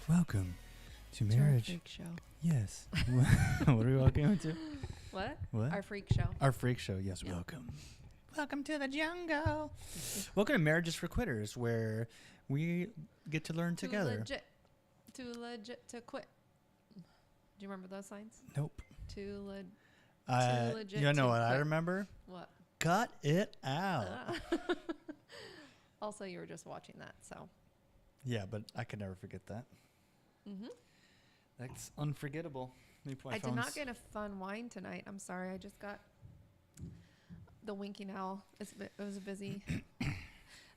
Welcome to To our marriage. freak show. Yes. What are we welcome to? What? What? Our freak show. Our freak show. Yes, Yeah. welcome. Welcome to the jungle. Welcome to Marriages for Quitters, where we get to learn together. Too legit to quit. Do you remember those signs? Nope. Too legit. You know to what I quit. remember? What? Cut it out. Also, you were just watching that, so. Yeah, but I could never forget that. Mm-hmm. That's unforgettable. Let me put my I did phones- not get a fun wine tonight. I'm sorry. I just got the winking owl. It was a busy. It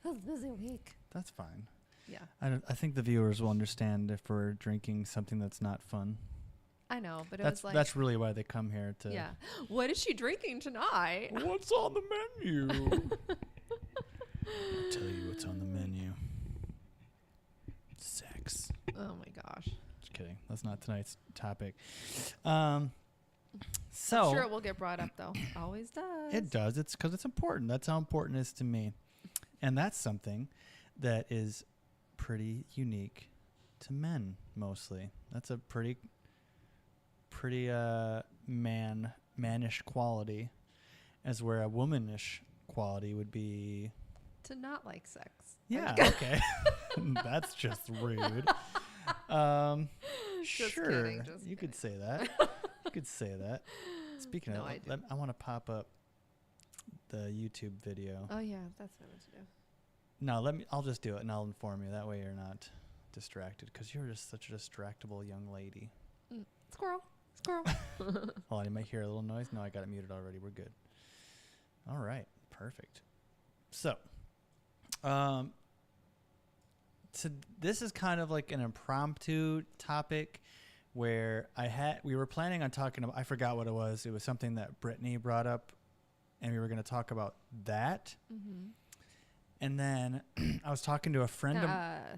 was a busy week. That's fine. Yeah, I think the viewers will understand if we're drinking something that's not fun. I know, but it That's was like. that's really why they come here to. Yeah. What is she drinking tonight? What's on the menu? I'll tell you what's on the menu. Sex. Oh my gosh. Just kidding. That's not tonight's topic. So I'm sure it will get brought up though. Always does. it does. It's because it's important. That's how important it is to me, and that's something that is pretty unique to men mostly. That's a pretty mannish quality, as where a womanish quality would be. To not like sex. Yeah, okay. That's just rude. Just Sure, kidding, just you could say that. You could say that. Speaking No, of, I I want to pop up the YouTube video. Oh yeah, that's what I meant to do. No, I'll just do it and I'll inform you. That way you're not distracted, because you're just such a distractible young lady. Squirrel. Squirrel. Hold on, you might hear a little noise. No, I got it muted already. We're good. All right, perfect. So, this is kind of like an impromptu topic where we were planning on talking about, I forgot what it was. It was something that Brittany brought up, and we were going to talk about that. Mm-hmm. And then I was talking to a friend of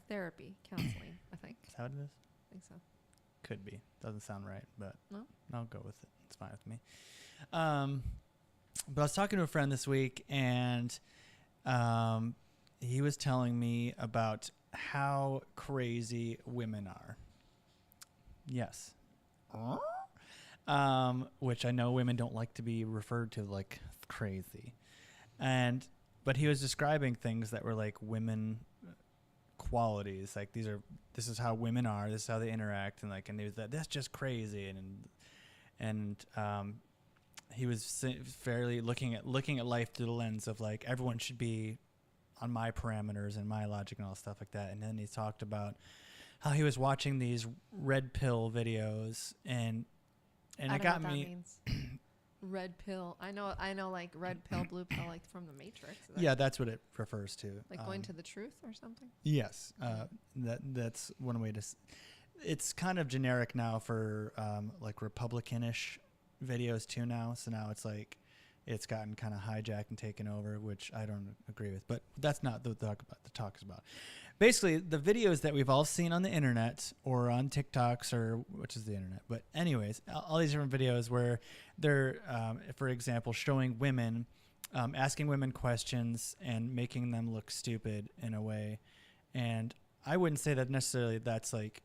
Therapy, counseling. I think. Is that what it is? I think so. Could be. Doesn't sound right, but No? I'll go with it. It's fine with me. But I was talking to a friend this week, and he was telling me about how crazy women are. Yes. Which I know women don't like to be referred to like crazy. But he was describing things that were like women qualities, like this is how women are, this is how they interact, and he was that's just crazy, and he was fairly looking at life through the lens of like everyone should be on my parameters and my logic and all stuff like that. And then he talked about how he was watching these red pill videos, and I it don't know got what me. that means. Red pill. I know, like red pill, blue pill, like from the Matrix. Is that Yeah, that's what it refers to. like going to the truth or something. Yes, that's one way to. It's kind of generic now for like Republican-ish videos too now. So now it's like it's gotten kind of hijacked and taken over, which I don't agree with. But that's not the talk is about. Basically, the videos that we've all seen on the internet or on TikToks, or which is the internet. But anyways, all these different videos where they're, for example, showing women, asking women questions and making them look stupid in a way. And I wouldn't say that necessarily that's like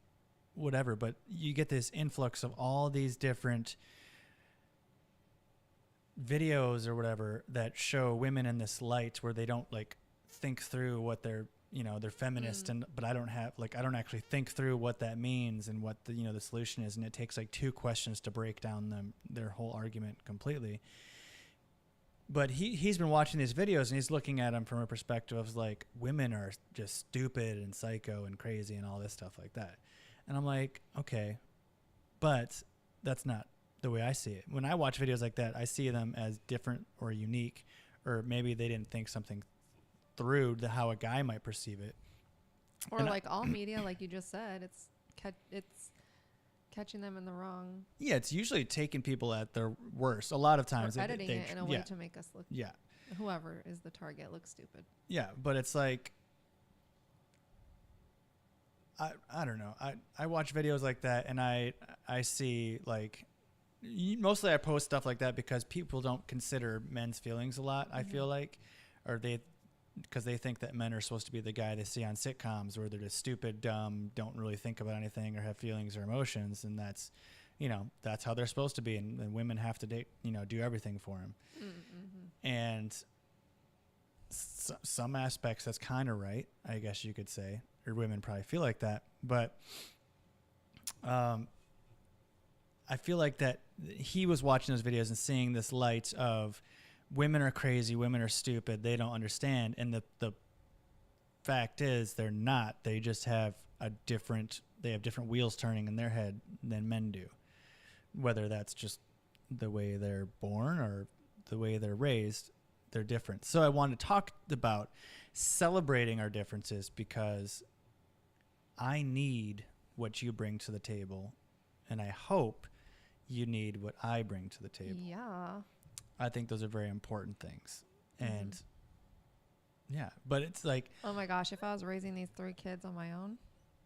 whatever, but you get this influx of all these different videos or whatever that show women in this light where they don't like think through what they're feminist, but I don't actually think through what that means and what the solution is, and it takes like 2 questions to break down their whole argument completely. But he's been watching these videos, and he's looking at them from a perspective of like women are just stupid and psycho and crazy and all this stuff like that. And I'm like, okay, but that's not the way I see it. When I watch videos like that, I see them as different or unique, or maybe they didn't think something through how a guy might perceive it. Or And like all media, like you just said, it's catching them in the wrong. Yeah, it's usually taking people at their worst. A lot of times Or editing it in a way to make us look. Yeah. Whoever is the target looks stupid. Yeah, but it's like I don't know. I watch videos like that, and I see like mostly I post stuff like that because people don't consider men's feelings a lot. I feel like, or because they think that men are supposed to be the guy they see on sitcoms where they're just stupid, dumb, don't really think about anything or have feelings or emotions. And that's, that's how they're supposed to be. And women have to date, do everything for them. Mm-hmm. And some aspects that's kind of right, I guess you could say, or women probably feel like that. But I feel like that he was watching those videos and seeing this light of women are crazy, women are stupid, they don't understand. And the fact is they're not. They just have different wheels turning in their head than men do. Whether that's just the way they're born or the way they're raised, they're different. So I wanted to talk about celebrating our differences because I need what you bring to the table, and I hope you need what I bring to the table. Yeah. I think those are very important things. And yeah, but it's like, oh my gosh, if I was raising these 3 kids on my own,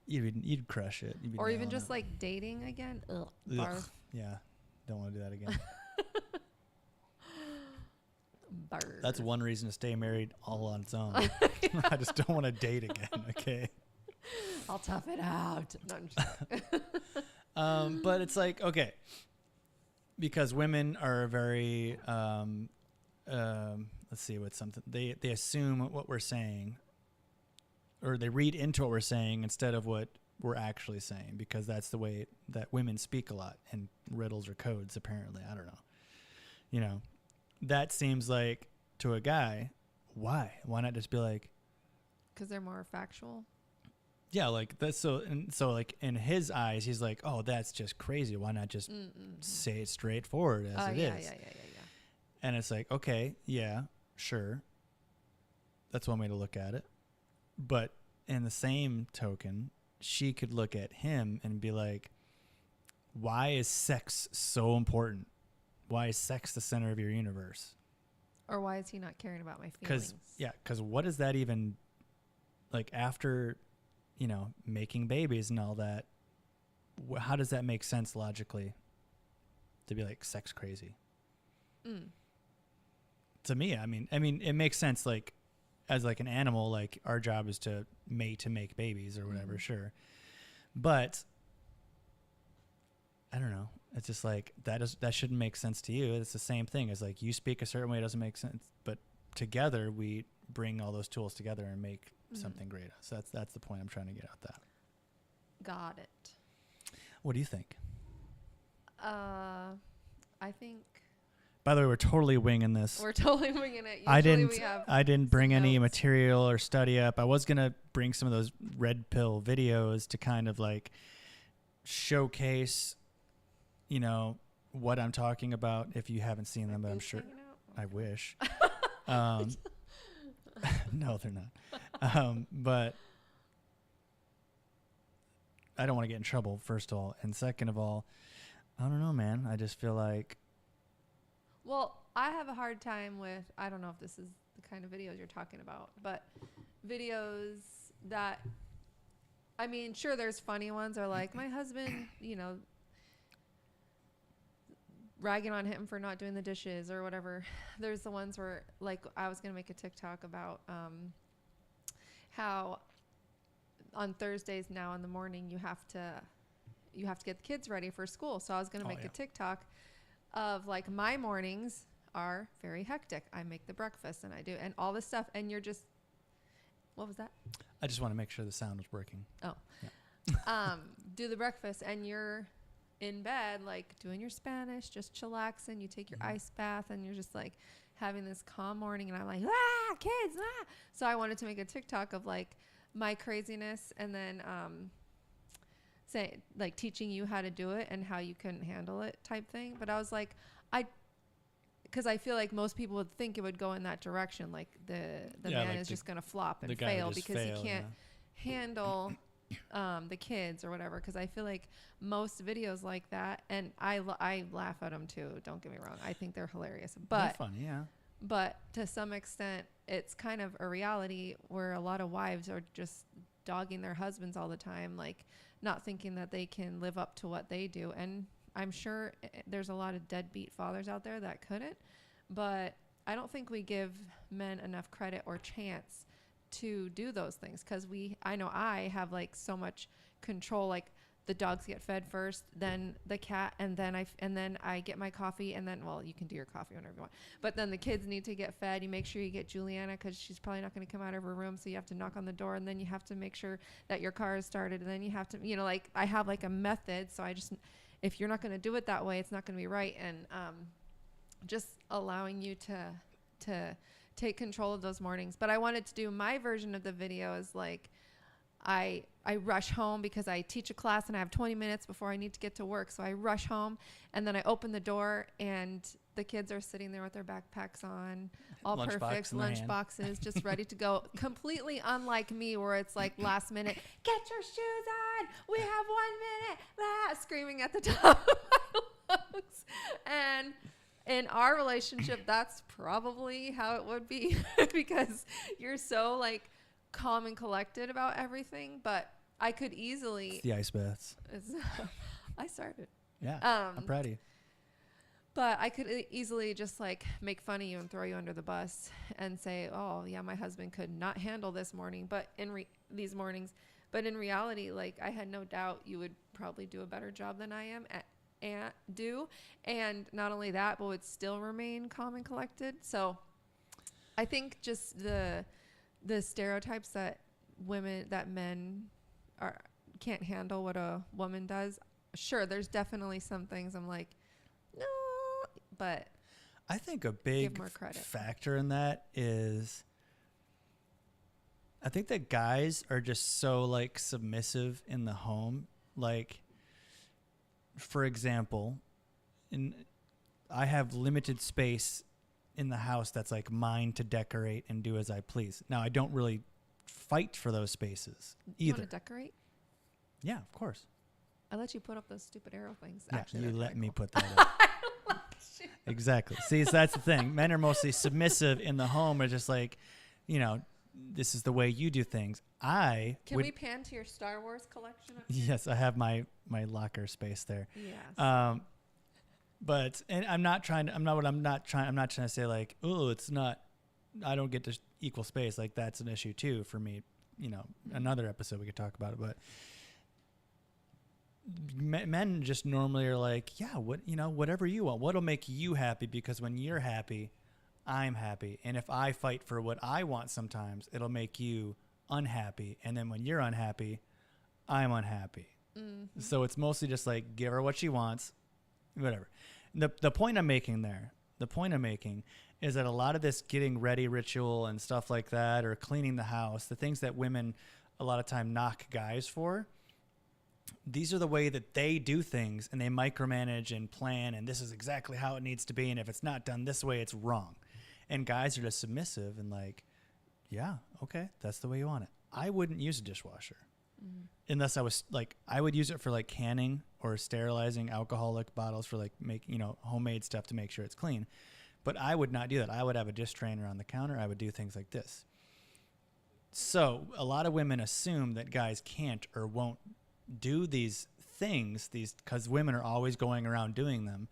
you'd crush it. Or even just like dating again. Ugh. Barf. Yeah. Don't want to do that again. Barf. That's one reason to stay married all on its own. I just don't want to date again. Okay. I'll tough it out. No, I'm just but it's like, okay, because women are very, let's see what's something, they assume what we're saying, or they read into what we're saying instead of what we're actually saying, because that's the way that women speak a lot in riddles or codes, apparently. I don't know. That seems like to a guy, why not just be like, because they're more factual. Yeah, like that's so like in his eyes, he's like, oh, that's just crazy. Why not just say it straightforward as it is? Yeah. And it's like, okay, yeah, sure. That's one way to look at it. But in the same token, she could look at him and be like, why is sex so important? Why is sex the center of your universe? Or why is he not caring about my feelings? Because what does that even, like, after, making babies and all that, how does that make sense logically to be like sex crazy? To me, I mean, it makes sense, like, as like an animal, like our job is to mate to make babies or whatever, sure. But I don't know. It's just like that shouldn't make sense to you. It's the same thing as like you speak a certain way, it doesn't make sense, but together we bring all those tools together and make something great. So that's the point I'm trying to get at. That. Got it. What do you think? I think. By the way, we're totally winging this. We're totally winging it. Usually I didn't bring any material or study up. I was gonna bring some of those red pill videos to kind of like showcase, what I'm talking about. If you haven't seen them, but I'm sure. I wish. No, they're not. But I don't want to get in trouble, first of all. And second of all, I don't know, man. I just feel like. Well, I have a hard time with, I don't know if this is the kind of videos you're talking about, but videos that, I mean, sure, there's funny ones, or like my husband, ragging on him for not doing the dishes or whatever. There's the ones where, like, I was going to make a TikTok about how on Thursdays now in the morning you have to get the kids ready for school. So I was going to make a TikTok of like my mornings are very hectic. I make the breakfast and I do and all this stuff, and you're just, what was that? I just want to make sure the sound was working. Oh, yeah. Do the breakfast and you're in bed, like doing your Spanish, just chillaxing. You take your ice bath and you're just like having this calm morning, and I'm like, kids, So I wanted to make a TikTok of like my craziness, and then say like teaching you how to do it and how you couldn't handle it type thing. But I was like, because I feel like most people would think it would go in that direction, like the man is just gonna flop and fail because he can't handle the kids or whatever. Because I feel like most videos like that, and I laugh at them too, don't get me wrong, I think they're hilarious, but they're funny, yeah. But to some extent it's kind of a reality where a lot of wives are just dogging their husbands all the time, like not thinking that they can live up to what they do. And I'm sure there's a lot of deadbeat fathers out there that couldn't, but I don't think we give men enough credit or chance to do those things, because I know I have like so much control. Like the dogs get fed first, then the cat, and then I get my coffee, and then, well, you can do your coffee whenever you want, but then the kids need to get fed. You make sure you get Juliana, because she's probably not going to come out of her room, so you have to knock on the door, and then you have to make sure that your car is started, and then you have to, you know, like I have like a method. So if you're not going to do it that way, it's not going to be right. And just allowing you to take control of those mornings. But I wanted to do my version of the video is like, I rush home because I teach a class and I have 20 minutes before I need to get to work. So I rush home, and then I open the door and the kids are sitting there with their backpacks on, all perfect, lunch boxes, just ready to go. Completely unlike me, where it's like last minute, get your shoes on, we have 1 minute, screaming at the top of my lungs. And in our relationship, that's probably how it would be because you're so like calm and collected about everything. But I could easily... It's the ice baths. I started. Yeah, I'm proud of you. But I could easily just like make fun of you and throw you under the bus and say, oh yeah, my husband could not handle this morning, but these mornings. But in reality, like I had no doubt you would probably do a better job than I am and not only that, but would still remain calm and collected. So I think just the stereotypes that men can't handle what a woman does. Sure, there's definitely some things I'm like, no, but I think a big factor in that is I think that guys are just so like submissive in the home. Like, for example, I have limited space in the house that's like mine to decorate and do as I please. Now, I don't really fight for those spaces either. You want to decorate? Yeah, of course. I let you put up those stupid arrow things. Yeah, actually, you let me put that up. Exactly. See, so that's the thing. Men are mostly submissive in the home, are just like, you know, this is the way you do things. Can we pan to your Star Wars collection? Yes, I have my locker space there. Yes. But and I'm not trying to say like, oh, it's not, I don't get to equal space. Like that's an issue too for me. You know, another episode we could talk about it, but men just normally are like, yeah, whatever you want, what'll make you happy, because when you're happy, I'm happy. And if I fight for what I want sometimes, it'll make you unhappy. And then when you're unhappy, I'm unhappy. Mm-hmm. So it's mostly just like, give her what she wants, whatever. The point I'm making is that a lot of this getting ready ritual and stuff like that, or cleaning the house, the things that women a lot of time knock guys for, these are the way that they do things, and they micromanage and plan, and this is exactly how it needs to be, and if it's not done this way, it's wrong. And guys are just submissive and like, yeah, okay, that's the way you want it. I wouldn't use a dishwasher unless I was like, I would use it for like canning or sterilizing alcoholic bottles for like homemade stuff to make sure it's clean. But I would not do that. I would have a dish drainer on the counter. I would do things like this. So a lot of women assume that guys can't or won't do these things, because women are always going around doing them.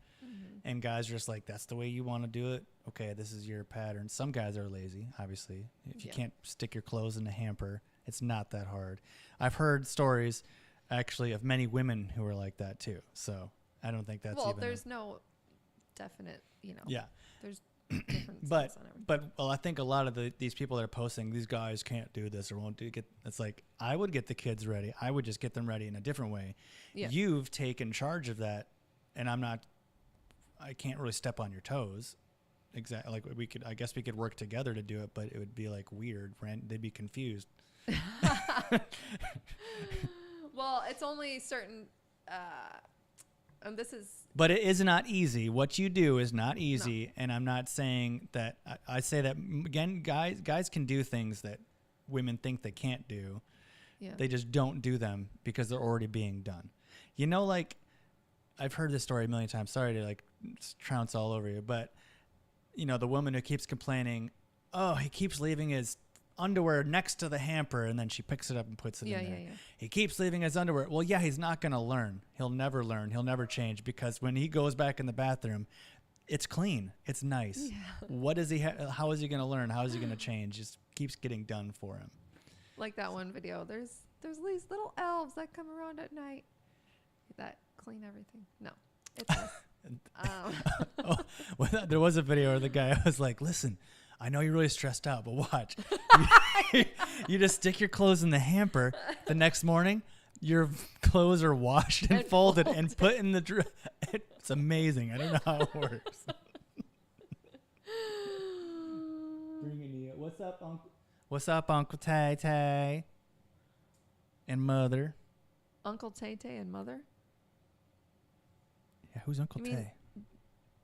And guys are just like, that's the way you want to do it. Okay, this is your pattern. Some guys are lazy, obviously. If you can't stick your clothes in a hamper, it's not that hard. I've heard stories, actually, of many women who are like that, too. So I don't think that's there's no definite, Yeah. There's different but I think a lot of these people that are posting, these guys can't do this or won't do it. It's like, I would get the kids ready. I would just get them ready in a different way. Yeah. You've taken charge of that, and I can't really step on your toes. Exactly. Like I guess we could work together to do it, but it would be like weird. They'd be confused. Well, it's only certain, but it is not easy. What you do is not easy. No. And I'm not saying that, I say that again, guys can do things that women think they can't do. Yeah. They just don't do them because they're already being done. Like, I've heard this story a million times. Sorry to like trounce all over you, but the woman who keeps complaining, oh, he keeps leaving his underwear next to the hamper, and then she picks it up and puts it in there. Yeah. He keeps leaving his underwear. Well, yeah, he's not going to learn. He'll never learn. He'll never change, because when he goes back in the bathroom, it's clean. It's nice. Yeah. What is he? How is he going to learn? How is he going to change? keeps getting done for him. Like that one video. There's these little elves that come around at night that clean everything. No, it's us. Oh, well, there was a video where the guy was like, listen, I know you're really stressed out, but watch. You just stick your clothes in the hamper. The next morning, your clothes are washed and folded and put in the It's amazing. I don't know how it works. What's up, Uncle? What's up, Uncle Tay Tay? And Mother. Uncle Tay Tay and Mother? Yeah, who's Uncle You mean Tay?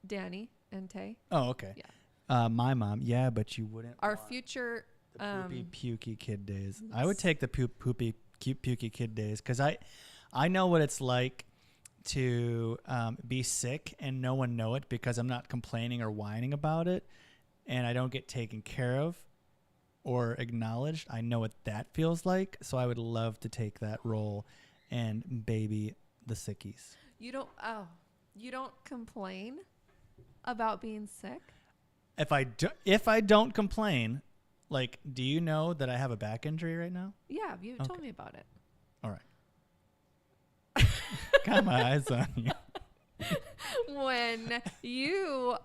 Danny and Tay. Oh, okay. Yeah. My mom. Yeah, but you wouldn't. Our want future. the poopy pukey kid days. I would take the poopy cute pukey kid days because I know what it's like to be sick and no one know it because I'm not complaining or whining about it, and I don't get taken care of or acknowledged. I know what that feels like, so I would love to take that role and baby the sickies. You don't complain about being sick? If I don't complain, like, do you know that I have a back injury right now? Yeah, you told me about it. All right. Got my eyes on you. When you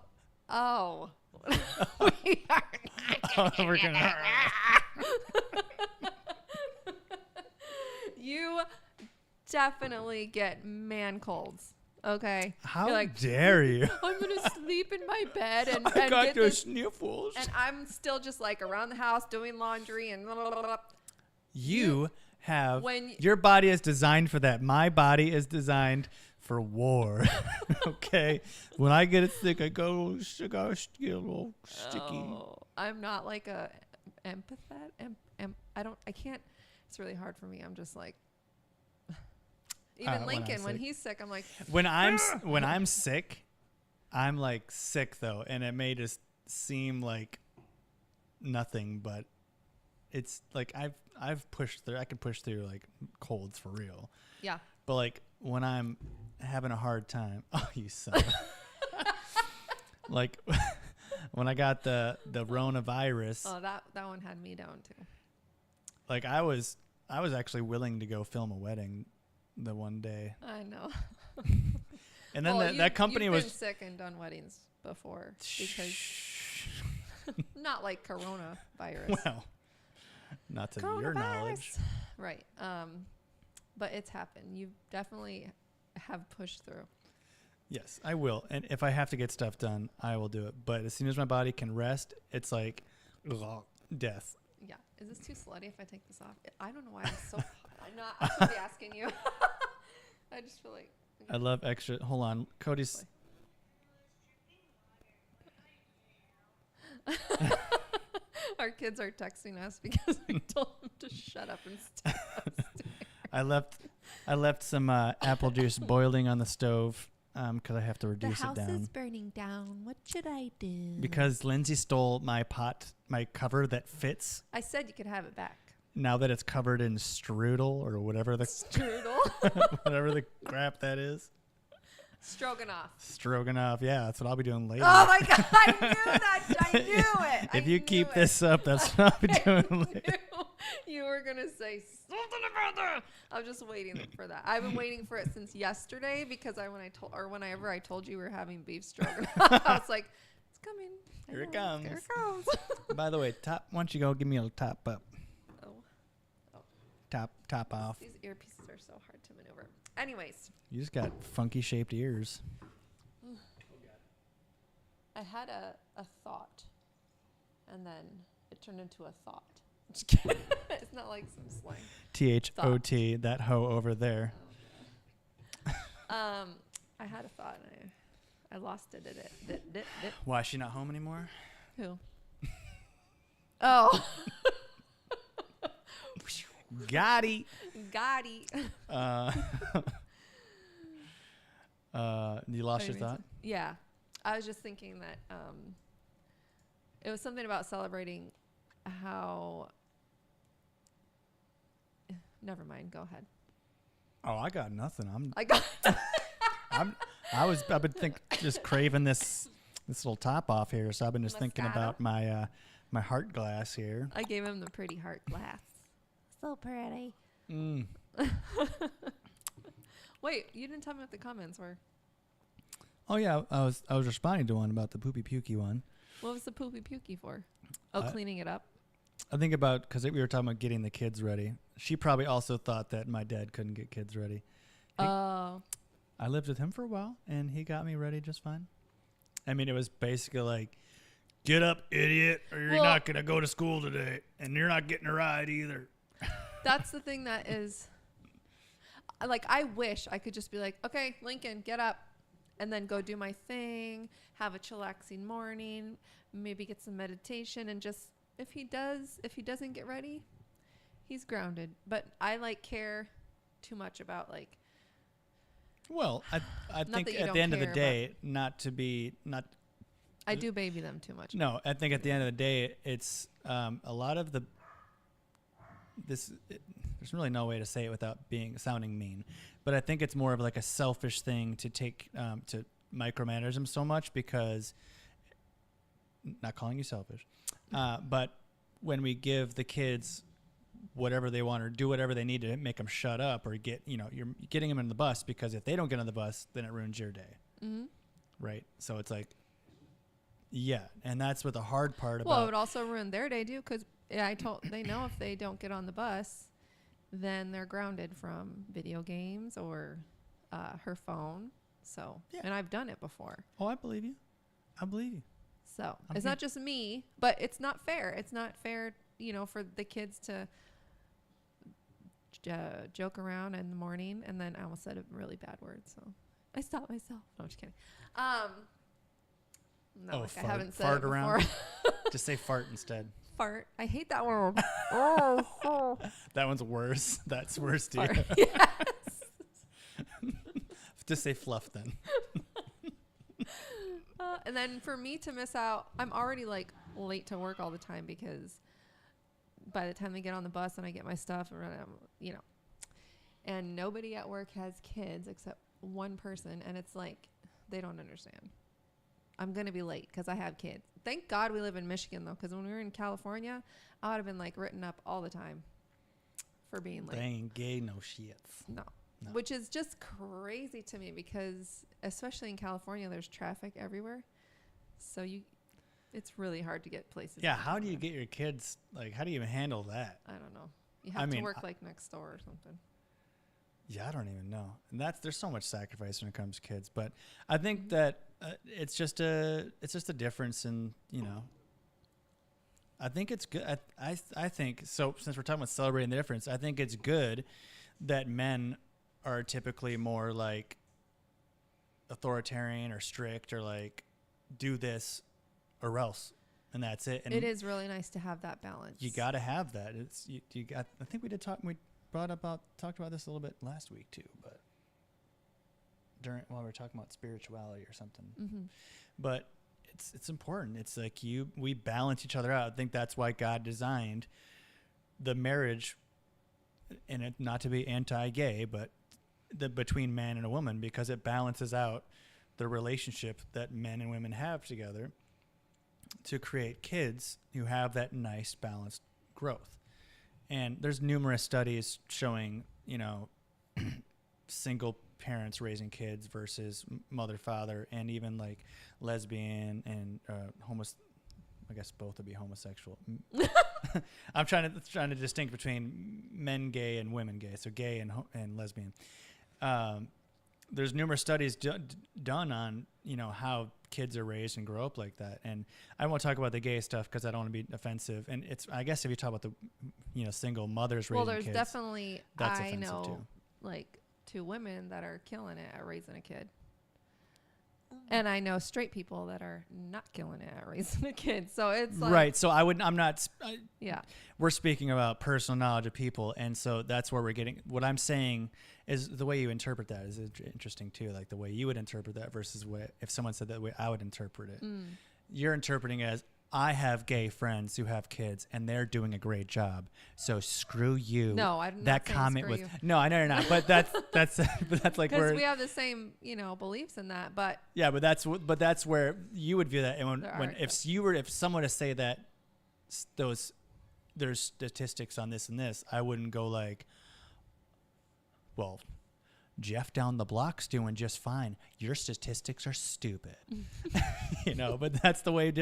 We're gonna. you definitely get man colds. Okay. How You're like, dare you? I'm gonna sleep in my bed and I got get the this, sniffles. and I'm still just like around the house doing laundry and blah, blah, blah, blah. You have When your body is designed for that. My body is designed for war. Okay. When I get sick, I go get a little sticky. Oh, I'm not like a empath. I can't. It's really hard for me. I'm just like. Even Lincoln, when he's sick, I'm like. When I'm sick, I'm like sick though, and it may just seem like nothing, but it's like I've pushed through. I can push through like colds for real. Yeah. But like when I'm having a hard time, oh you son. Like when I got the coronavirus. Oh, that one had me down too. Like I was actually willing to go film a wedding the one day. I know. And then that company you've was been sick and done weddings before because not like coronavirus. Well, not to your knowledge. Right. But it's happened. You definitely have pushed through. Yes, I will. And if I have to get stuff done, I will do it. But as soon as my body can rest, it's like death. Yeah. Is this too slutty if I take this off? I don't know why I'm so I'm not. I should be asking you. I just feel like. I love extra. Hold on. Cody's. Our kids are texting us because we told them to shut up and stay upstairs. I left some apple juice boiling on the stove because I have to reduce it down. The house is burning down. What should I do? Because Lindsay stole my cover that fits. I said you could have it back. Now that it's covered in strudel or whatever the whatever the crap that is. Stroganoff. Yeah, that's what I'll be doing later. Oh my God, I knew that. I knew it. If you keep this up, that's what I'll be doing later. You were going to say something about that. I'm just waiting for that. I've been waiting for it since yesterday because whenever I told you we were having beef stroganoff, I was like, it's coming. Here it comes. Here it comes. By the way, why don't you go give me a top up? Oh. Top off. These earpieces are so hard to maneuver. Anyways. You just got funky shaped ears. I had a thought, and then it turned into a thought. It's not like some slang. THOT, that hoe over there. I had a thought, and I lost it. Why is she not home anymore? Who? Oh. Gotti. You lost your thought? Yeah. I was just thinking that it was something about celebrating how... Never mind. Go ahead. Oh, I got nothing. I've been just craving this little top off here, so I've been just thinking about my my heart glass here. I gave him the pretty heart glass. So pretty. Mm. Wait, you didn't tell me what the comments were. Oh yeah, I was responding to one about the poopy pukey one. What was the poopy pukey for? Oh, cleaning it up. I think about because we were talking about getting the kids ready. She probably also thought that my dad couldn't get kids ready. Oh. I lived with him for a while, and he got me ready just fine. I mean, it was basically like, get up, idiot, or you're not going to go to school today, and you're not getting a ride either. That's the thing that is, like, I wish I could just be like, okay, Lincoln, get up, and then go do my thing, have a chillaxing morning, maybe get some meditation, and just, if he doesn't get ready, he's grounded. But I, like, care too much about, like, well, I think at the end of the day, I do baby them too much. No, I think at the end of the day, it's a lot of there's really no way to say it without sounding mean, but I think it's more of like a selfish thing to take to micromanage them so much because, not calling you selfish, but when we give the kids whatever they want or do whatever they need to make them shut up or you're getting them in the bus, because if they don't get on the bus, then it ruins your day. Mm-hmm. Right. So it's like, yeah. And that's what the hard part about. Well, it would also ruin their day too. Cause they know if they don't get on the bus, then they're grounded from video games or, her phone. So, yeah. And I've done it before. Oh, I believe you. So it's not just me, but it's not fair. It's not fair, for the kids to joke around in the morning, and then I almost said a really bad word, so I stopped myself. No, I'm just kidding. No, like I haven't said fart it before. Around. Just say fart instead. Fart. I hate that word. That one's worse. That's worse to Fart. you. Yes. Just say fluff then. And then for me to miss out, I'm already like late to work all the time because by the time they get on the bus and I get my stuff and and nobody at work has kids except one person, and it's like they don't understand. I'm going to be late because I have kids. Thank God we live in Michigan though, because when we were in California, I would have been like written up all the time for being late. They ain't gay no shits. No. Which is just crazy to me because especially in California, there's traffic everywhere. So it's really hard to get places. Yeah. How do you get your kids? Like, how do you even handle that? I don't know. You have to work like next door or something. Yeah, I don't even know. And there's so much sacrifice when it comes to kids, but I think that it's just a difference in, I think it's good. I think so. Since we're talking about celebrating the difference, I think it's good that men are typically more like authoritarian or strict or like do this or else, and that's it. And it is really nice to have that balance. You got to have that. It's you got. I think we did talk. We talked about this a little bit last week too, but while we were talking about spirituality or something. Mm-hmm. But it's important. It's like we balance each other out. I think that's why God designed the marriage, and it not to be anti-gay, but between man and a woman, because it balances out the relationship that men and women have together to create kids who have that nice balanced growth. And there's numerous studies showing, single parents raising kids versus mother, father, and even like lesbian and I guess both would be homosexual. I'm trying to distinct between men gay and women gay. So gay and lesbian. There's numerous studies done on, how kids are raised and grow up like that. And I won't talk about the gay stuff because I don't want to be offensive. And I guess if you talk about the, single mothers raising kids. Well, there's definitely, I know, too. like 2 women that are killing it at raising a kid. And I know straight people that are not killing it at raising a kid. So it's like, right. So I'm not. Yeah. We're speaking about personal knowledge of people. And so that's where we're getting, what I'm saying is the way you interpret that is interesting too. Like the way you would interpret that versus if someone said that way, I would interpret it. You're interpreting as, I have gay friends who have kids and they're doing a great job. So screw you. No, I'm not that saying comment screw was you. No, I know you're not. But that's like because we have the same beliefs in that. But yeah, but that's where you would view that. And if someone to say that there's statistics on this and this, I wouldn't go like, well, Jeff down the block's doing just fine. Your statistics are stupid. But that's the way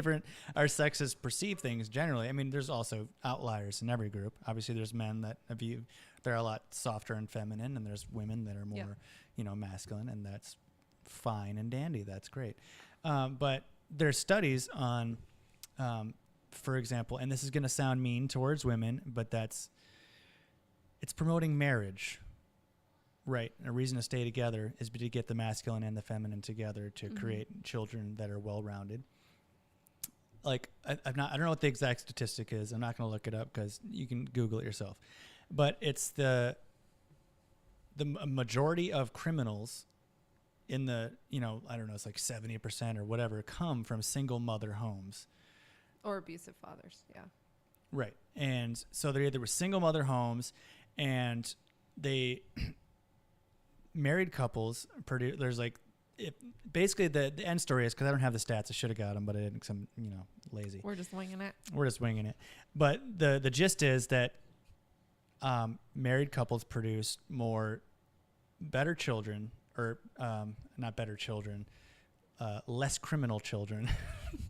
our sexes perceive things generally. I mean, there's also outliers in every group. Obviously, there's men that they're a lot softer and feminine, and there's women that are more, masculine, and that's fine and dandy. That's great. But there's studies on, for example, and this is going to sound mean towards women, but it's promoting marriage. Right. A reason to stay together is to get the masculine and the feminine together to create children that are well-rounded. Like, I don't know what the exact statistic is. I'm not going to look it up because you can Google it yourself. But it's the majority of criminals in the, I don't know, it's like 70% or whatever, come from single mother homes. Or abusive fathers. Yeah. Right. And so they're either with single mother homes, and they... married couples produce. There's like, basically the end story is, because I don't have the stats. I should have got them, but I didn't. Because I'm lazy. We're just winging it. But the gist is that married couples produce better children, or not better children, less criminal children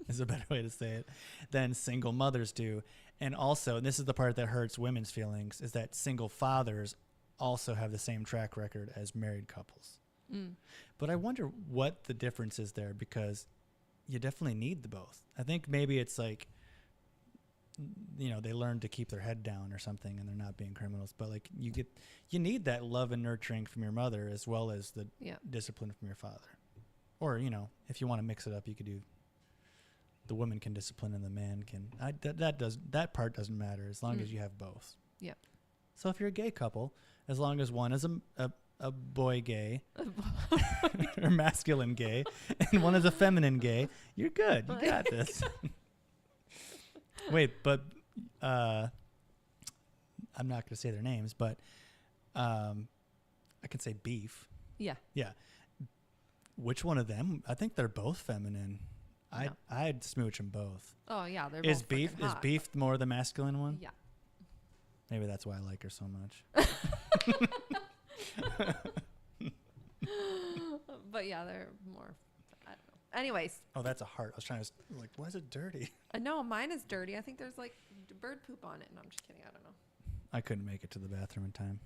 is a better way to say it, than single mothers do. And also, and this is the part that hurts women's feelings, is that single fathers also have the same track record as married couples. But I wonder what the difference is there, because you definitely need the both. I think maybe it's like, they learn to keep their head down or something, and they're not being criminals. But like you need that love and nurturing from your mother, as well as the discipline from your father. Or, if you want to mix it up, you could do, the woman can discipline and the man can. That part doesn't matter, as long as you have both. Yep. So if you're a gay couple, as long as one is a boy gay or masculine gay, and one is a feminine gay, you're good. You got this. Wait, but I'm not going to say their names, but I can say Beef. Yeah. Yeah. Which one of them? I think they're both feminine. No. I'd smooch them both. Oh yeah, they're both Beef hot. Is Beef more the masculine one? Yeah. Maybe that's why I like her so much. But yeah, they're more, I don't know. Anyways. Oh, that's a heart. I was trying to, why is it dirty? No, mine is dirty. I think there's like bird poop on it. No, I'm just kidding. I don't know. I couldn't make it to the bathroom in time.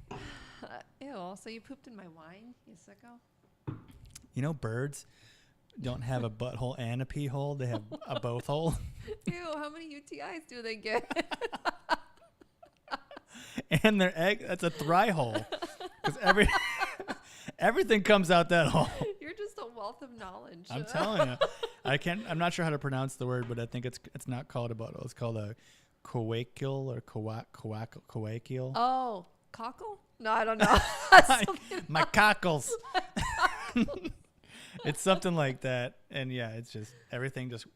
Ew, so you pooped in my wine, you sicko? Birds don't have a butthole and a pee hole. They have a both hole. Ew, how many UTIs do they get? And their egg, that's a thry hole. Because everything comes out that hole. You're just a wealth of knowledge. I'm telling you. I'm not sure how to pronounce the word, but I think it's not called a butthole. It's called a coachial or coachial. Oh, cockle? No, I don't know. My cockles. It's something like that. And yeah, it's just, everything just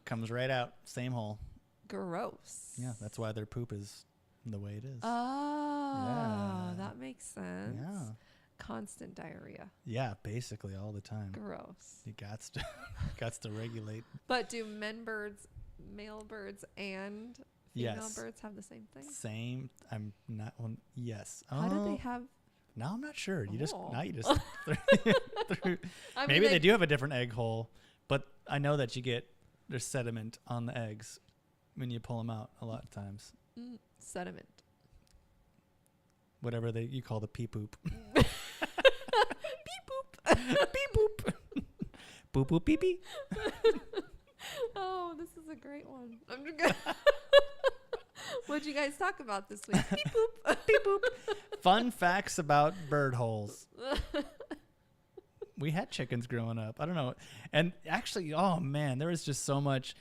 comes right out. Same hole. Gross. Yeah, that's why their poop is the way it is. Oh, yeah. That makes sense. Yeah. Constant diarrhea. Yeah, basically all the time. Gross. You got to regulate. But do male birds and female birds have the same thing? Same. I'm not one. Yes. How do they have? No, I'm not sure. You just maybe they do have a different egg hole, but I know that there's sediment on the eggs when you pull them out a lot of times. Sediment. Whatever you call the pee poop. Pee poop. Pee poop. Boop boop pee pee. Oh, this is a great one. I'm just gonna What'd you guys talk about this week? Pee poop. Pee poop. Fun facts about bird holes. We had chickens growing up. I don't know. And actually, oh man, there was just so much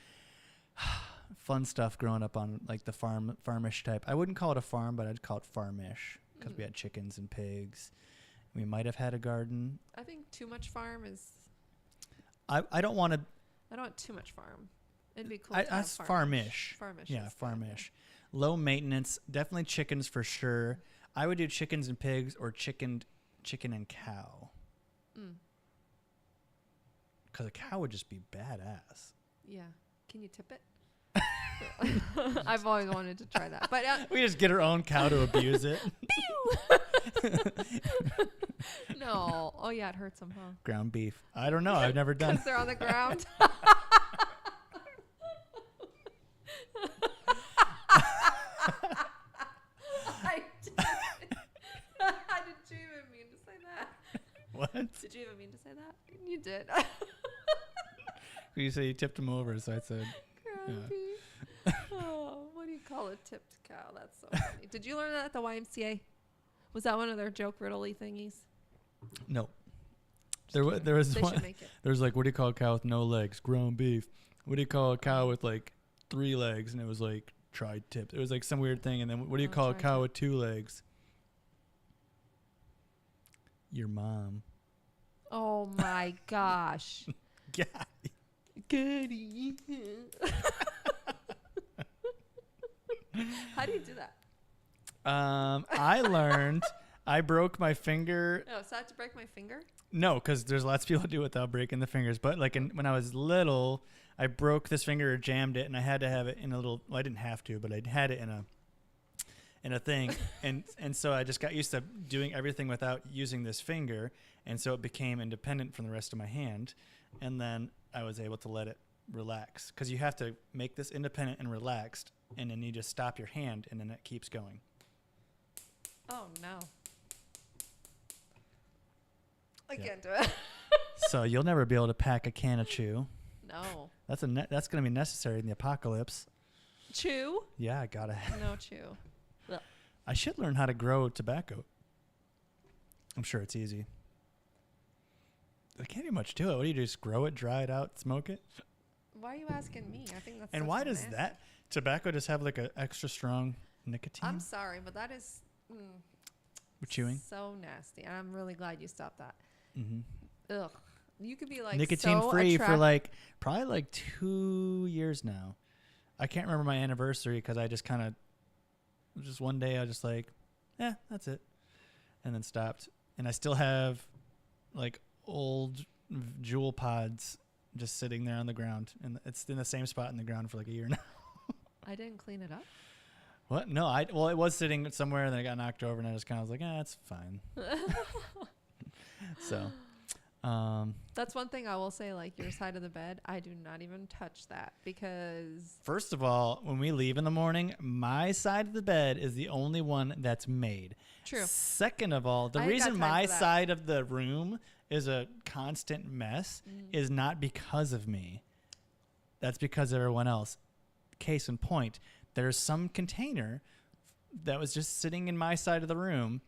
fun stuff growing up on like the farmish type. I wouldn't call it a farm, but I'd call it farmish, because we had chickens and pigs. We might have had a garden. I think too much farm is. I don't want too much farm. It'd be cool. Farmish. Farmish. Yeah, farmish. Low maintenance. Definitely chickens for sure. I would do chickens and pigs, or chicken and cow. Because a cow would just be badass. Yeah. Can you tip it? I've always wanted to try that. But We just get our own cow to abuse it. no. Oh, yeah, it hurts them, huh? Ground beef. I don't know. I've never done. Because they're on the ground. Did you even mean to say that? What? Did you even mean to say that? You did. You say you tipped him over, so I said. Ground beef. Oh, what do you call a tipped cow? That's so funny. Did you learn that at the YMCA? Was that one of their joke riddly thingies? No. Just There kidding. was They one. should make it. There was like, what do you call a cow with no legs? Ground beef. What do you call a cow with like 3 legs? And it was like tri-tipped. It was like some weird thing. And then what do you Oh, call a cow tri-tip. with 2 legs? Your mom. Oh my gosh. Yeah. Goody. How do you do that? I learned. I broke my finger. Oh, so I had to break my finger? No, because there's lots of people who do it without breaking the fingers. But like when I was little, I broke this finger or jammed it, and I had to have it in a little. Well, I didn't have to, but I had it in a thing, and so I just got used to doing everything without using this finger, and so it became independent from the rest of my hand, and then I was able to let it relax because you have to make this independent and relaxed, and then you just stop your hand, and then it keeps going. Oh, no. I Yeah. can't do it. So you'll never be able to pack a can of chew. No. That's that's going to be necessary in the apocalypse. Chew? Yeah, I gotta. No chew. I should learn how to grow tobacco. I'm sure it's easy. I can't do much to it. What do you do? Just grow it, dry it out, smoke it? Why are you asking me? I think that's And so why does nasty. that tobacco just have like an extra strong nicotine? I'm sorry, but that is With chewing? so nasty. And I'm really glad you stopped that. Mm-hmm. Ugh. You could be like Nicotine so free for attract- like probably like 2 years now. I can't remember my anniversary because I just kind of just one day I just like, that's it, and then stopped. And I still have like old Juul pods just sitting there on the ground, and it's in the same spot in the ground for like a year now. I didn't clean it up. What? No, it was sitting somewhere, and then it got knocked over, and I just kind of was like, it's fine. So, That's one thing I will say, like your side of the bed, I do not even touch that because first of all, when we leave in the morning, my side of the bed is the only one that's made. true. Second of all, the I ain't got reason time my for that. side of the room is a constant mess is not because of me. That's because of everyone else. Case in point, there's some container that was just sitting in my side of the room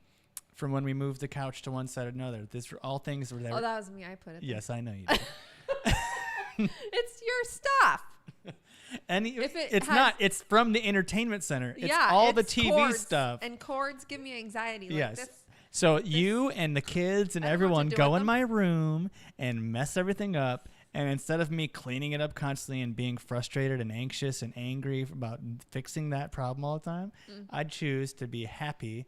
from when we moved the couch to one side or another. These were all things were there. Oh, that was me. I put it there. Yes, I know you did. It's your stuff. And If it it's has- not. It's from the entertainment center. It's yeah, all it's the TV cords, stuff. And cords give me anxiety. Like Yes. this. So you and the kids and I don't know what everyone to do go with in them. my room and mess everything up. And instead of me cleaning it up constantly and being frustrated and anxious and angry about fixing that problem all the time, I'd choose to be happy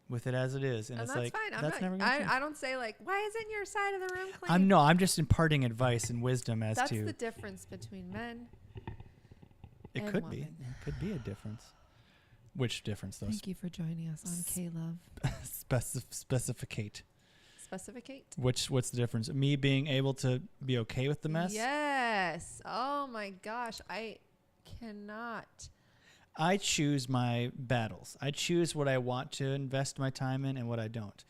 with it as it is. And, And it's that's like, fine. that's never going to change. I don't say like, why isn't your side of the room clean? I'm just imparting advice and wisdom as That's to the difference between men. it and could be. women. It could be a difference. Which difference though? Thank you for joining us on K-Love. Specificate. Specificate? What's the difference? Me being able to be okay with the mess? Yes. Oh my gosh. I cannot. I choose my battles. I choose what I want to invest my time in and what I don't.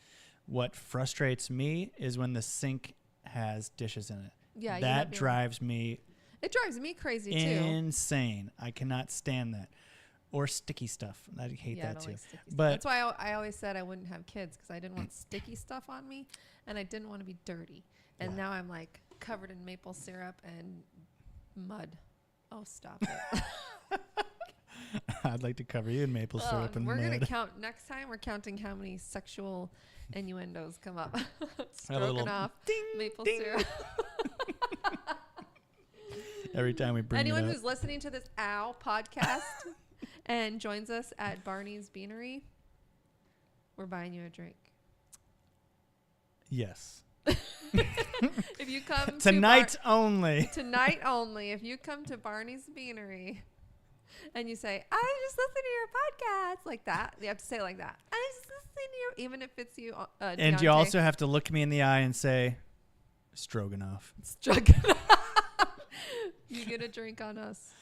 What frustrates me is when the sink has dishes in it. Yeah. That drives me It drives me crazy too. insane. I cannot stand that. Or sticky stuff. I hate Yeah, I that don't too. like sticky stuff. But that's why I always said I wouldn't have kids because I didn't want sticky stuff on me and I didn't want to be dirty. And Yeah. now I'm like covered in maple syrup and mud. Oh, stop it. I'd like to cover you in maple syrup and we're going mud. to count next time. We're counting how many sexual innuendos come up. A Stroking little off maple ding. syrup. Every time we bring Anyone it up. who's listening to this podcast and joins us at Barney's Beanery, we're buying you a drink. Yes. If you come Tonight only. tonight only, if you come to Barney's Beanery, and you say, I was just listening to your podcast, like that. You have to say it like that. I was just listening to your, even if it's you. And you also have to look me in the eye and say, Stroganoff. You get a drink on us.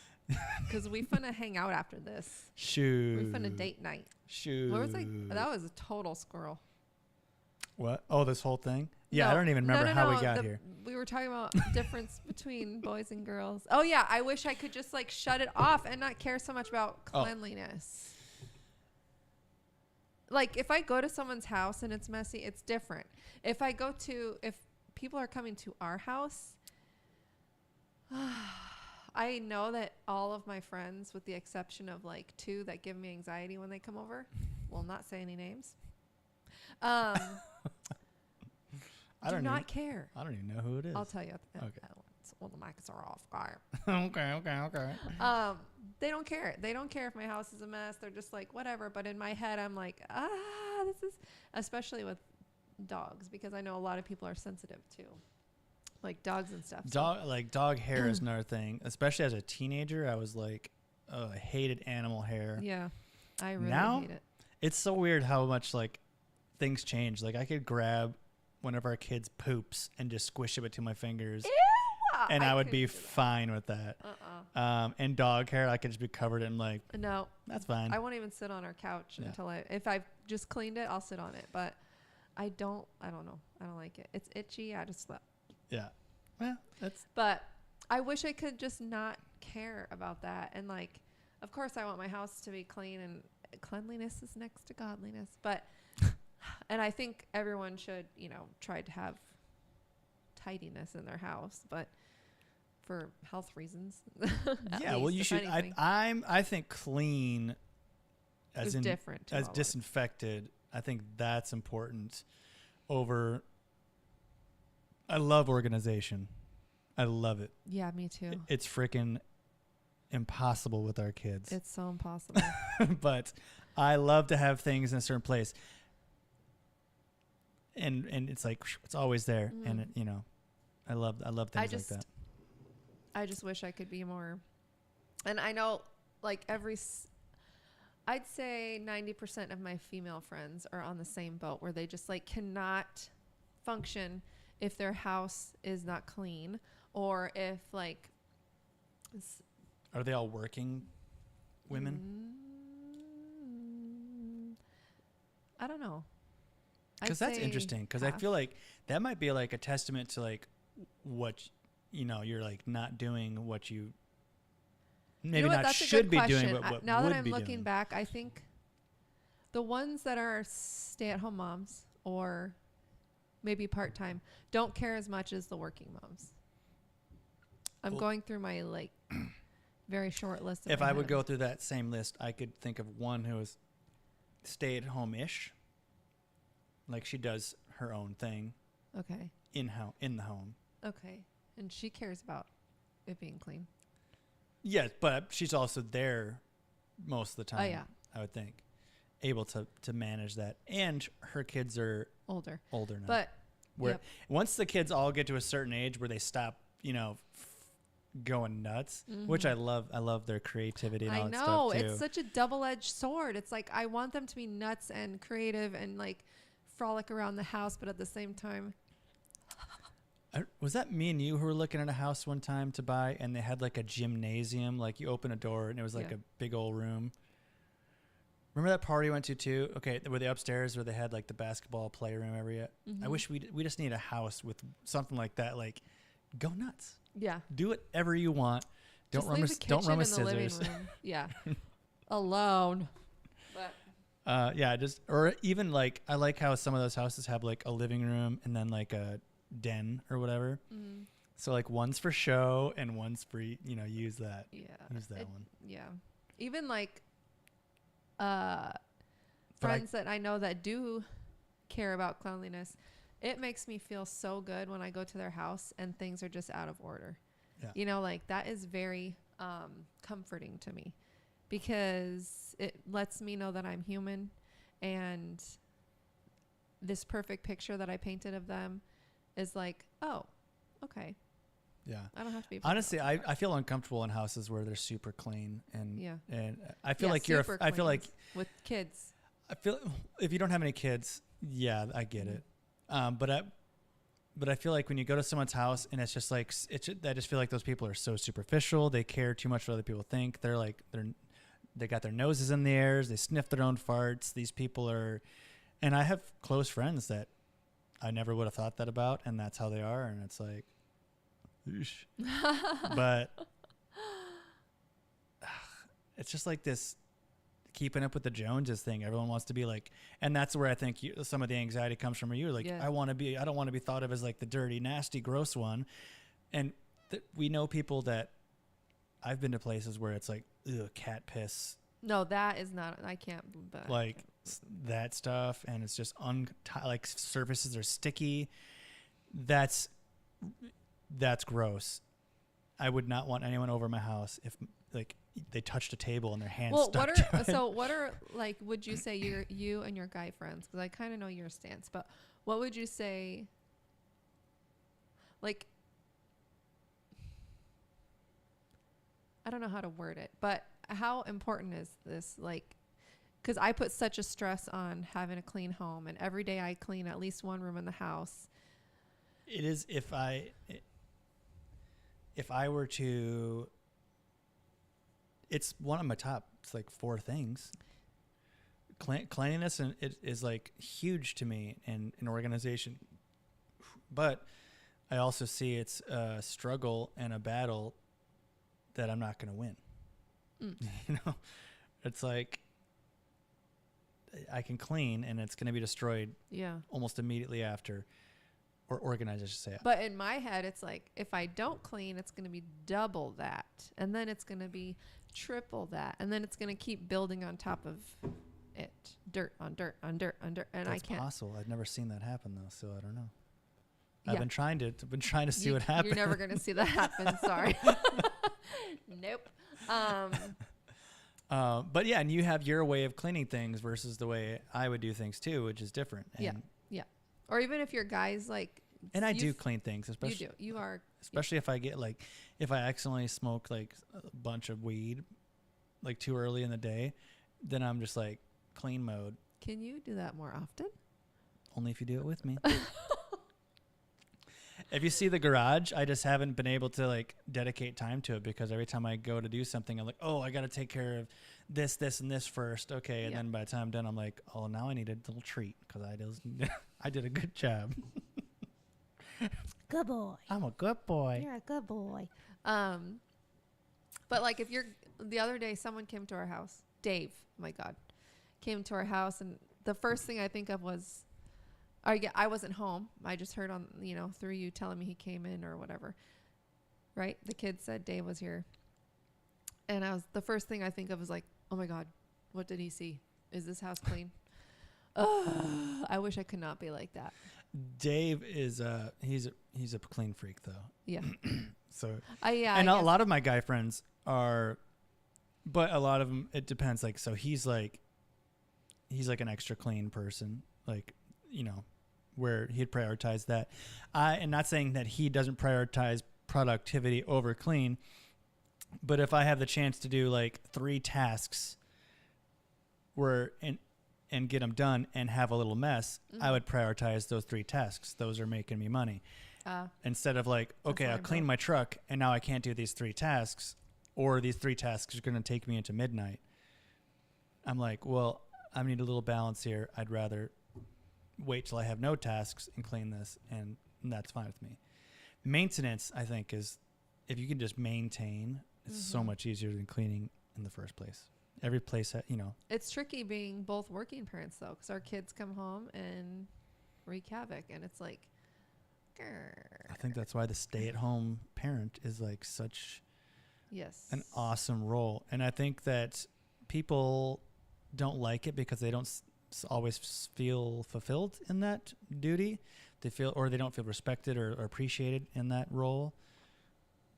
Because we finna hang out after this. Shoot. We finna date night. Shoot. What was that was a total squirrel. What? Oh, this whole thing? Yeah, No. I don't even remember how we got the, here. We were talking about difference between boys and girls. Oh yeah, I wish I could just like shut it off and not care so much about cleanliness. Like if I go to someone's house and it's messy, it's different. If people are coming to our house, I know that all of my friends, with the exception of like 2 that give me anxiety when they come over, will not say any names. I do not care. I don't even know who it is. I'll tell you. Okay. Well, the mics are off. Fire. Okay. They don't care. They don't care if my house is a mess. They're just like, whatever. But in my head, I'm like, this is, especially with dogs, because I know a lot of people are sensitive to like dogs and stuff. Dog hair is another thing. Especially as a teenager, I was like, I hated animal hair. Yeah, I really hate it. It's so weird how much like things change. Like I could grab one of our kids' poops and just squish it between my fingers. Ew! And I would be fine with that. And dog hair, I could just be covered in like, no, that's fine. I won't even sit on our couch until if I've just cleaned it, I'll sit on it. But I don't know. I don't like it. It's itchy. I just slept. Yeah. Well, but I wish I could just not care about that. And like, of course I want my house to be clean, and cleanliness is next to godliness. But, and I think everyone should, try to have tidiness in their house, but for health reasons. Yeah. Well, you should, I think clean as in different as disinfected. I think that's important over. I love organization. I love it. Yeah, me too. It's freaking impossible with our kids. It's so impossible. But I love to have things in a certain place. And it's like, it's always there. And I love things like that. I just wish I could be more. And I know like I'd say 90% of my female friends are on the same boat, where they just like cannot function if their house is not clean, or if like. Are they all working women? I don't know. Because that's interesting. Because I feel like that might be like a testament to like what, you're like not doing what you maybe not should be doing, but what now would that I'm be looking doing. back, I think the ones that are stay-at-home moms or maybe part-time don't care as much as the working moms. I'm going through my like very short list. If I would go through that same list, I could think of one who is stay-at-home-ish. Like she does her own thing. Okay. In the home. Okay. And she cares about it being clean. Yes, but she's also there most of the time. Oh yeah. I would think. Able to manage that. And her kids are older now. But once the kids all get to a certain age where they stop, going nuts, which I love their creativity and all that stuff too. It's such a double-edged sword. It's like I want them to be nuts and creative and like frolic around the house, but at the same time. Was that me and you who were looking at a house one time to buy, and they had like a gymnasium, like you open a door and it was like a big old room? Remember that party we went to too? Okay, were they upstairs where they had like the basketball playroom area? I wish we just need a house with something like that. Like, go nuts. Yeah. Do whatever you want. Don't run with scissors. Yeah. Alone. But or even like I like how some of those houses have like a living room and then like a den or whatever. So like one's for show and one's for use that. Yeah. Use that one. Yeah. Even like friends that I know that do care about cleanliness, it makes me feel so good when I go to their house and things are just out of order. Yeah. Like that is very comforting to me, because it lets me know that I'm human, and this perfect picture that I painted of them is like, oh, okay. Yeah. I don't have to be. Honestly, I feel uncomfortable in houses where they're super clean and I feel Yeah, like you're. super I feel like clean with kids. I feel if you don't have any kids, yeah, I get it. But I feel like when you go to someone's house and it's just like I just feel like those people are so superficial. They care too much what other people think. They got their noses in the air. They sniff their own farts. These people are, and I have close friends that I never would have thought that about, and that's how they are. And it's like, oosh. But it's just like this keeping up with the Joneses thing. Everyone wants to be like, and that's where I think some of the anxiety comes from. You like, I don't want to be thought of as like the dirty, nasty, gross one. And we know people that I've been to places where it's like, ugh, cat piss. No, that is not. I can't. Like that stuff, and it's just like surfaces are sticky. That's gross. I would not want anyone over my house if like they touched a table and their hands stuck to it. So what are like? Would you say you and your guy friends? Because I kind of know your stance, but what would you say? Like, I don't know how to word it, but how important is this? Like, because I put such a stress on having a clean home, and every day I clean at least one room in the house. It is if I were to. It's one of my top. It's like 4 things. Cleanliness and it is like huge to me in an organization, but I also see it's a struggle and a battle that I'm not going to win. You know, it's like I can clean and it's going to be destroyed. Yeah. Almost immediately after, or organized, I should say. But in my head, it's like if I don't clean, it's going to be double that, and then it's going to be triple that, and then it's going to keep building on top of it, dirt on dirt on dirt on dirt, and That's I can't. possible. I've never seen that happen though, so I don't know. Yeah. I've been trying to see what happens. You're never going to see that happen. Sorry. Nope. But yeah, and you have your way of cleaning things versus the way I would do things too, which is different. And yeah. Or even if your guy's like, and I do clean things, especially you do. You are, especially if I get like, if I accidentally smoke like a bunch of weed, like too early in the day, then I'm just like clean mode. Can you do that more often? Only if you do it with me. If you see the garage, I just haven't been able to like dedicate time to it because every time I go to do something, I'm like, oh, I got to take care of this, and this first. Okay. And then by the time I'm done, I'm like, oh, now I need a little treat because I did a good job. Good boy. I'm a good boy. You're a good boy. But like if the other day someone came to our house, Dave, oh my God, came to our house, and the first thing I think of was, I wasn't home. I just heard on, through you telling me he came in or whatever. Right? The kid said Dave was here. And the first thing I think of is like, oh my God, what did he see? Is this house clean? I wish I could not be like that. Dave is he's a clean freak though. Yeah. So a lot of my guy friends are, but a lot of them, it depends. Like, so he's like an extra clean person, like, where he'd prioritize that. And not saying that he doesn't prioritize productivity over clean, but if I have the chance to do like 3 tasks and get them done and have a little mess, I would prioritize those 3 tasks. Those are making me money. Instead of like, okay, I'll clean my truck and now I can't do these 3 tasks, or these 3 tasks are going to take me into midnight. I'm like, well, I need a little balance here. I'd rather wait till I have no tasks and clean this, and that's fine with me. Maintenance, I think, is if you can just maintain, it's so much easier than cleaning in the first place. Every place, It's tricky being both working parents though, because our kids come home and wreak havoc, and it's like, grr. I think that's why the stay-at-home parent is like such an awesome role. And I think that people don't like it because they don't always feel fulfilled in that duty. They don't feel respected or appreciated in that role.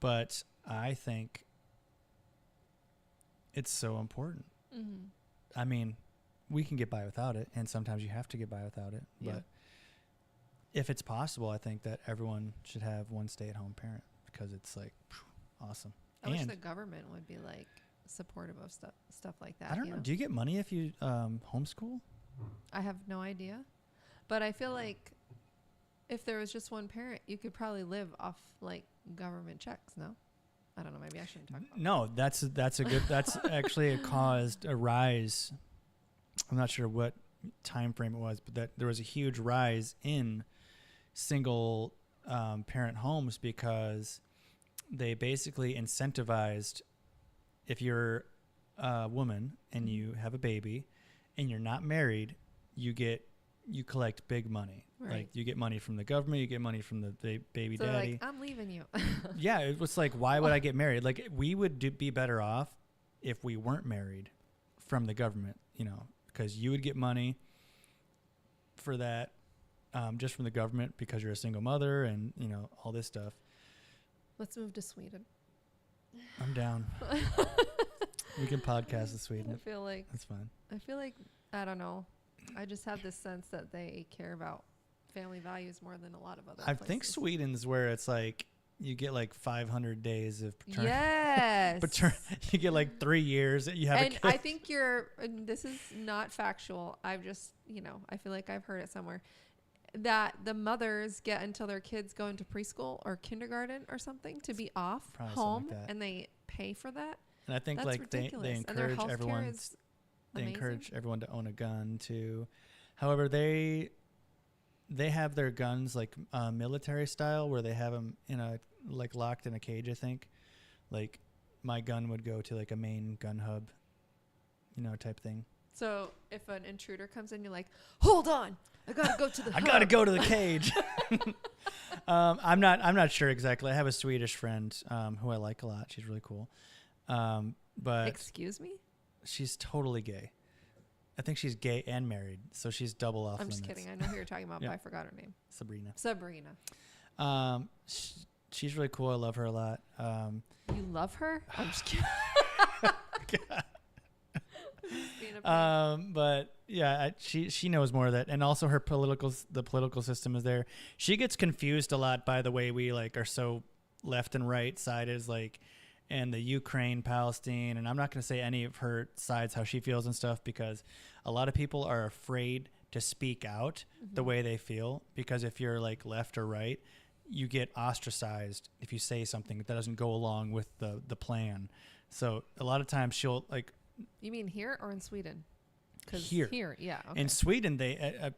But I think it's so important. Mm-hmm. I mean, we can get by without it, and sometimes you have to get by without it. But if it's possible, I think that everyone should have one stay-at-home parent because it's like awesome. I wish And the government would be like supportive of stuff like that. I don't know. Do you get money if you homeschool? I have no idea, but I feel like if there was just one parent, you could probably live off like government checks. No, I don't know. Maybe I shouldn't talk about No, that's a good. That's actually caused a rise. I'm not sure what time frame it was, but that there was a huge rise in single parent homes because they basically incentivized if you're a woman and you have a baby and you're not married, you collect big money. Right. Like you get money from the government, you get money from the baby So daddy. like, I'm leaving you. Yeah, it was like, why would I get married? Like we would be better off if we weren't married from the government, you know, because you would get money for that just from the government because you're a single mother and, you know, all this stuff. Let's move to Sweden. I'm down. We can podcast in Sweden. I feel like That's fine. I don't know. I just have this sense that they care about family values more than a lot of other I places. think Sweden's where it's like you get like 500 days of paternity. Yes. You get like 3 years that you have a And kid. I think and this is not factual. I've just, I feel like I've heard it somewhere that the mothers get until their kids go into preschool or kindergarten or something to be off Probably something home, like that. and they pay for that. And I think That's like they ridiculous. And their encourage healthcare everyone. is They amazing. encourage everyone to own a gun too. However, they have their guns like military style, where they have them in a like locked in a cage. I think, like my gun would go to like a main gun hub, type thing. So if an intruder comes in, you're like, hold on, I gotta go to the I hub." gotta go to the cage. I'm not sure exactly. I have a Swedish friend who I like a lot. She's really cool, but Excuse me? she's totally gay. I think she's gay and married, so she's double off I'm limits. just kidding. I know who you're talking about, Yeah. but I forgot her name. Sabrina. Sabrina. She's really cool. I love her a lot. You love her? I'm just kidding. Just being a pain. But yeah, she knows more of that, and also the political system is there. She gets confused a lot by the way we like are so left and right sided, like, and the Ukraine, Palestine, and I'm not going to say any of her sides how she feels and stuff because a lot of people are afraid to speak out the way they feel because if you're like left or right, you get ostracized if you say something that doesn't go along with the plan. So a lot of times she'll like. You mean here or in Sweden? 'Cause Here. yeah. Okay. In Sweden, I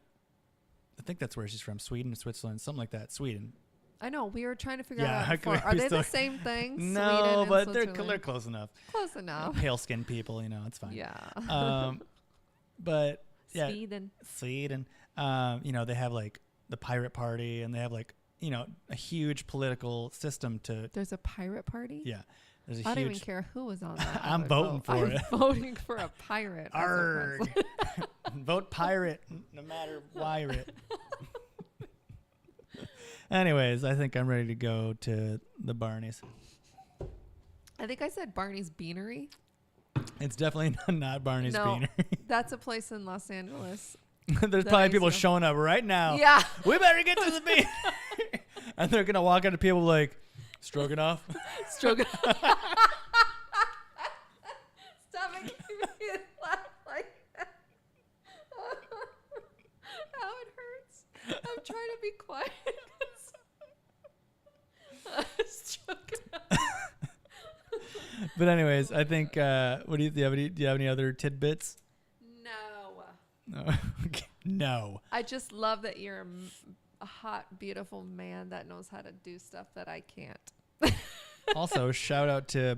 think that's where she's from. Sweden, Switzerland, something like that. Sweden. I know. We were trying to figure Yeah, out before. we Are they still- the same thing? No, Sweden and but they're Switzerland? close enough. Close enough. Pale-skinned people, it's fine. Yeah. But yeah, Sweden. they have like the pirate party, and they have like a huge political system to. There's a pirate party? Yeah, there's a I don't huge. even care who was on that. I'm voting for it. I'm voting for a pirate. as a Arrgh. president. Vote pirate, no matter why it. Anyways, I think I'm ready to go to the Barneys. I think I said Barney's Beanery. It's definitely not Barney's No. Beanery. That's a place in Los Angeles. There's That probably I people see. showing up right now. Yeah. We better get to the beach. And they're gonna walk up to people like, Stroganoff. Struggle. Stop making me laugh like that. How it hurts. I'm trying to be quiet. Stroganoff. But anyways, I think. What do you have? Do you have any other tidbits? No. No. Okay. No. I just love that you're a hot, beautiful man that knows how to do stuff that I can't. Also, shout out to.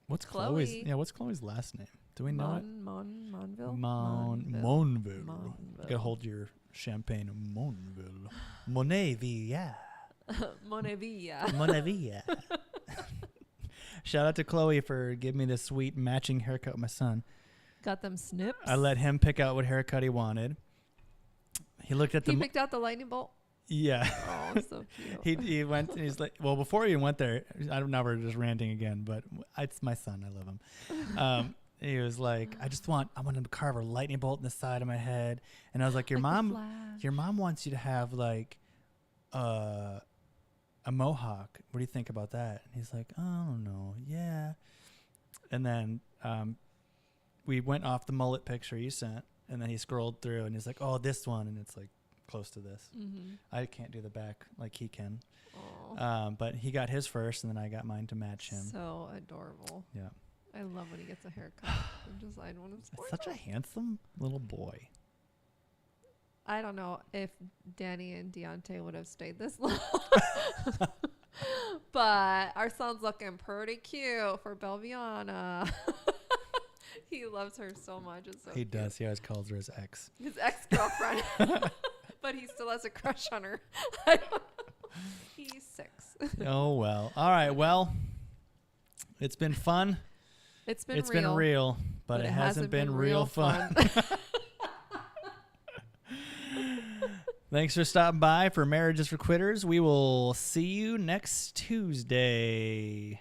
What's Chloe's? Chloe. Yeah, what's Chloe's last name? Do we know it? Monville? Monville. You gotta hold your champagne. Monville. Monevilla. Monevilla. Monevilla. Shout out to Chloe for giving me this sweet matching haircut with my son. Got them snips. I let him pick out what haircut he wanted. He looked at the. He picked out the lightning bolt. Yeah. Oh, so cute. He went and he's like, well, before he went there, I don't know, we're just ranting again, but it's my son. I love him. He was like, I want him to carve a lightning bolt in the side of my head. And I was like, your Like the mom Flash. wants you to have like, a a mohawk. What do you think about that? And he's like, I don't know. Yeah. And then we went off the mullet picture you sent, and then he scrolled through, and he's like, oh, this one. And it's like close to this. Mm-hmm. I can't do the back like he can. Oh, But he got his first, and then I got mine to match him. so adorable. Yeah. I love when he gets a haircut. I don't want him to Such a handsome little boy. I don't know if Danny and Deontay would have stayed this long. But our son's looking pretty cute for Belviana. He loves her so much. It's so He cute. does. He always calls her his ex. His ex-girlfriend. But he still has a crush on her. He's 6. Oh, well. All right. Well, it's been fun. It's been real, but it hasn't been real fun. Thanks for stopping by for Marriages for Quitters. We will see you next Tuesday.